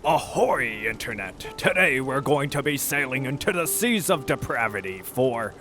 Ahoy, Internet! Today we're going to be sailing into the seas of depravity for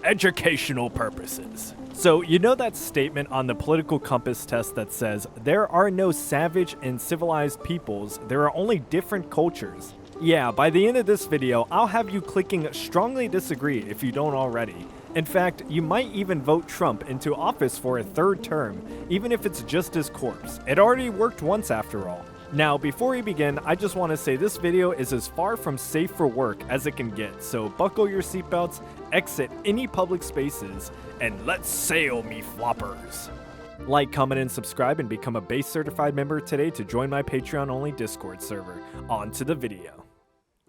educational purposes. So, you know that statement on the political compass test that says, there are no savage and civilized peoples, there are only different cultures? Yeah, by the end of this video, I'll have you clicking strongly disagree if you don't already. In fact, you might even vote Trump into office for a third term, even if it's just his corpse. It already worked once after all. Now, before we begin, I just want to say this video is as far from safe for work as it can get, so buckle your seatbelts, exit any public spaces, and let's sail, me floppers. Like, comment, and subscribe, and become a base certified member today to join my Patreon-only Discord server. On to the video.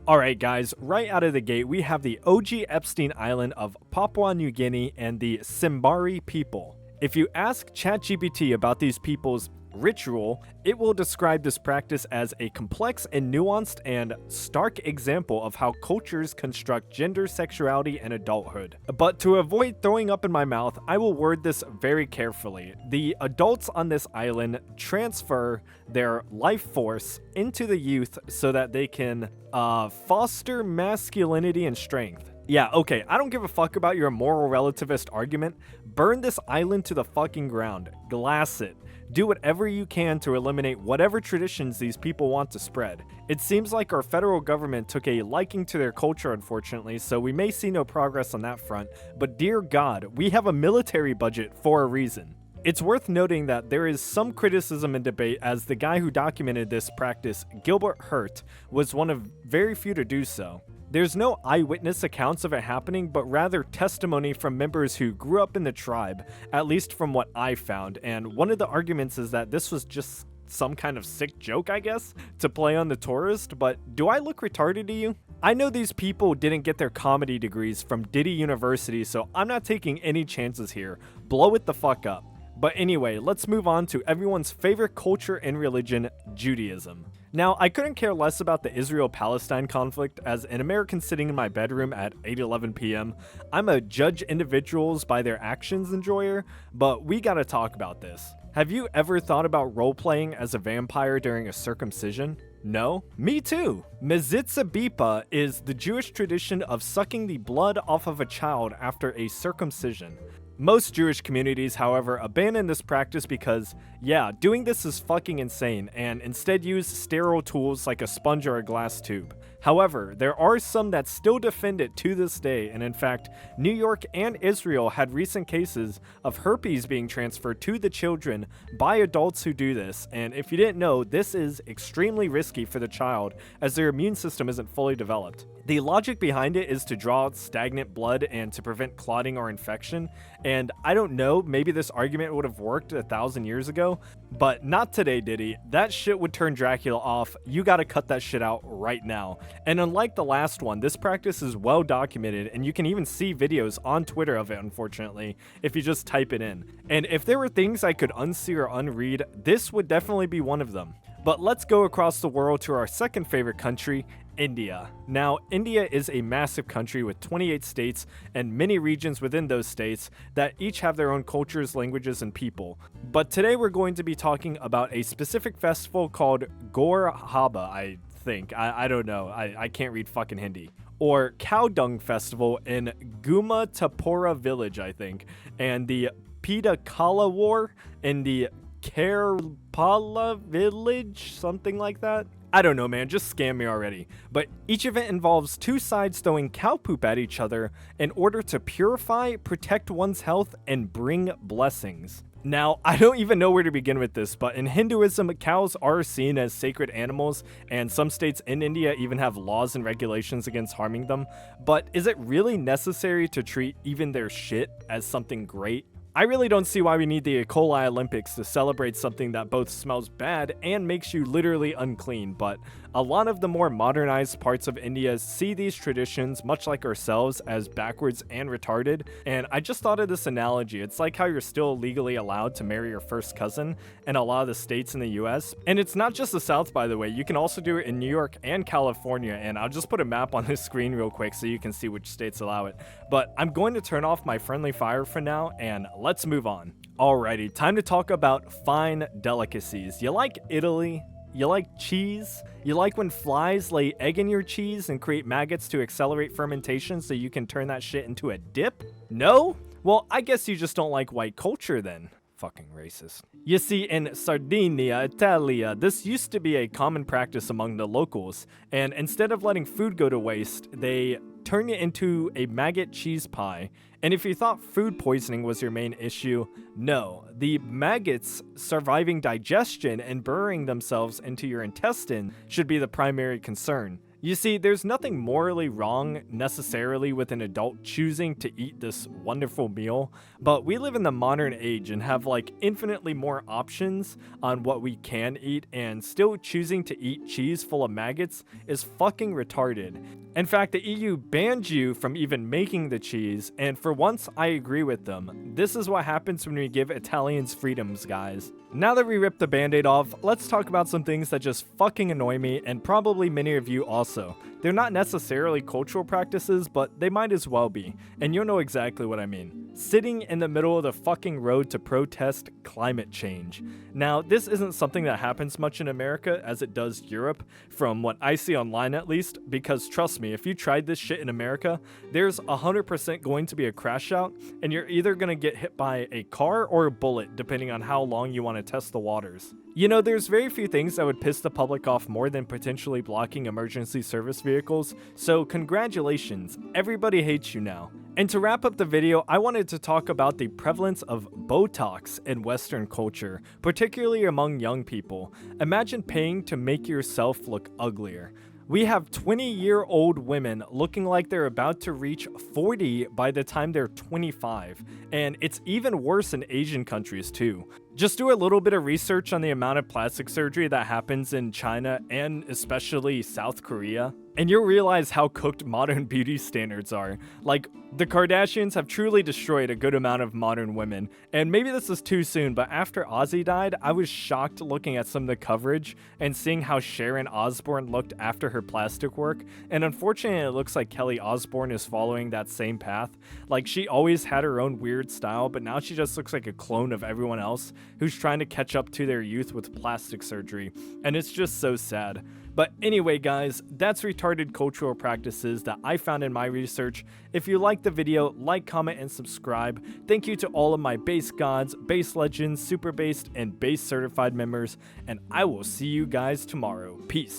Alright guys, right out of the gate, we have the OG Epstein Island of Papua New Guinea and the Simbari people. If you ask ChatGPT about these people's ritual, it will describe this practice as a complex and nuanced and stark example of how cultures construct gender, sexuality, and adulthood. But to avoid throwing up in my mouth, I will word this very carefully. The adults on this island transfer their life force into the youth so that they can foster masculinity and strength. Yeah, okay, I don't give a fuck about your moral relativist argument. Burn this island to the fucking ground. Glass it. Do whatever you can to eliminate whatever traditions these people want to spread. It seems like our federal government took a liking to their culture, unfortunately, so we may see no progress on that front, but dear God, we have a military budget for a reason. It's worth noting that there is some criticism and debate, as the guy who documented this practice, Gilbert Hurt, was one of very few to do so. There's no eyewitness accounts of it happening, but rather testimony from members who grew up in the tribe, at least from what I found, and one of the arguments is that this was just some kind of sick joke, I guess, to play on the tourist, but do I look retarded to you? I know these people didn't get their comedy degrees from Diddy University, so I'm not taking any chances here. Blow it the fuck up. But anyway, let's move on to everyone's favorite culture and religion, Judaism. Now, I couldn't care less about the Israel-Palestine conflict. As an American sitting in my bedroom at 8:11 p.m., I'm a judge individuals by their actions enjoyer, but we gotta talk about this. Have you ever thought about role-playing as a vampire during a circumcision? No? Me too! Mezitza Bipa is the Jewish tradition of sucking the blood off of a child after a circumcision. Most Jewish communities, however, abandon this practice because, yeah, doing this is fucking insane, and instead use sterile tools like a sponge or a glass tube. However, there are some that still defend it to this day, and in fact, New York and Israel had recent cases of herpes being transferred to the children by adults who do this, and if you didn't know, this is extremely risky for the child as their immune system isn't fully developed. The logic behind it is to draw out stagnant blood and to prevent clotting or infection, and I don't know, maybe this argument would have worked 1,000 years ago, but not today, Diddy. That shit would turn Dracula off. You gotta cut that shit out right now. And unlike the last one, this practice is well documented, and you can even see videos on Twitter of it, unfortunately, if you just type it in. And if there were things I could unsee or unread, this would definitely be one of them. But let's go across the world to our second favorite country, India. Now, India is a massive country with 28 states and many regions within those states that each have their own cultures, languages, and people. But today we're going to be talking about a specific festival called Gaur Haba, I think. I don't know. I can't read fucking Hindi. Or Cow Dung Festival in Guma Tapora village, I think. And the Pidakala War in the Kerpala village, something like that. I don't know, man, just scam me already. But each event involves two sides throwing cow poop at each other in order to purify, protect one's health, and bring blessings. Now, I don't even know where to begin with this, but in Hinduism, cows are seen as sacred animals, and some states in India even have laws and regulations against harming them. But is it really necessary to treat even their shit as something great? I really don't see why we need the E. coli Olympics to celebrate something that both smells bad and makes you literally unclean, but a lot of the more modernized parts of India see these traditions, much like ourselves, as backwards and retarded, and I just thought of this analogy. It's like how you're still legally allowed to marry your first cousin in a lot of the states in the US, and it's not just the South, by the way. You can also do it in New York and California, and I'll just put a map on this screen real quick so you can see which states allow it. But I'm going to turn off my friendly fire for now, and let's move on. Alrighty, time to talk about fine delicacies. You like Italy? You like cheese? You like when flies lay egg in your cheese and create maggots to accelerate fermentation so you can turn that shit into a dip? No? Well, I guess you just don't like white culture then. Fucking racist. You see, in Sardinia, Italia, this used to be a common practice among the locals, and instead of letting food go to waste, they turn it into a maggot cheese pie. And if you thought food poisoning was your main issue, no. The maggots surviving digestion and burying themselves into your intestine should be the primary concern. You see, there's nothing morally wrong necessarily with an adult choosing to eat this wonderful meal, but we live in the modern age and have like infinitely more options on what we can eat, and still choosing to eat cheese full of maggots is fucking retarded. In fact, the EU banned you from even making the cheese, and for once I agree with them. This is what happens when we give Italians freedoms, guys. Now that we ripped the band-aid off, let's talk about some things that just fucking annoy me, and probably many of you also. They're not necessarily cultural practices, but they might as well be, and you'll know exactly what I mean. Sitting in the middle of the fucking road to protest climate change. Now, this isn't something that happens much in America as it does Europe, from what I see online at least, because trust me, if you tried this shit in America, there's 100% going to be a crash out, and you're either gonna get hit by a car or a bullet, depending on how long you want to test the waters. You know, there's very few things that would piss the public off more than potentially blocking emergency service vehicles, so congratulations, everybody hates you now. And to wrap up the video, I wanted to talk about the prevalence of Botox in Western culture, particularly among young people. Imagine paying to make yourself look uglier. We have 20-year-old women looking like they're about to reach 40 by the time they're 25, and it's even worse in Asian countries too. Just do a little bit of research on the amount of plastic surgery that happens in China and especially South Korea, and you'll realize how cooked modern beauty standards are. Like, the Kardashians have truly destroyed a good amount of modern women, and maybe this is too soon, but after Ozzy died, I was shocked looking at some of the coverage and seeing how Sharon Osbourne looked after her plastic work, and unfortunately it looks like Kelly Osbourne is following that same path. Like, she always had her own weird style, but now she just looks like a clone of everyone else who's trying to catch up to their youth with plastic surgery, and it's just so sad. But anyway guys, that's retarded cultural practices that I found in my research. If you liked the video, like, comment, and subscribe. Thank you to all of my base gods, base legends, super based, and base certified members, and I will see you guys tomorrow. Peace.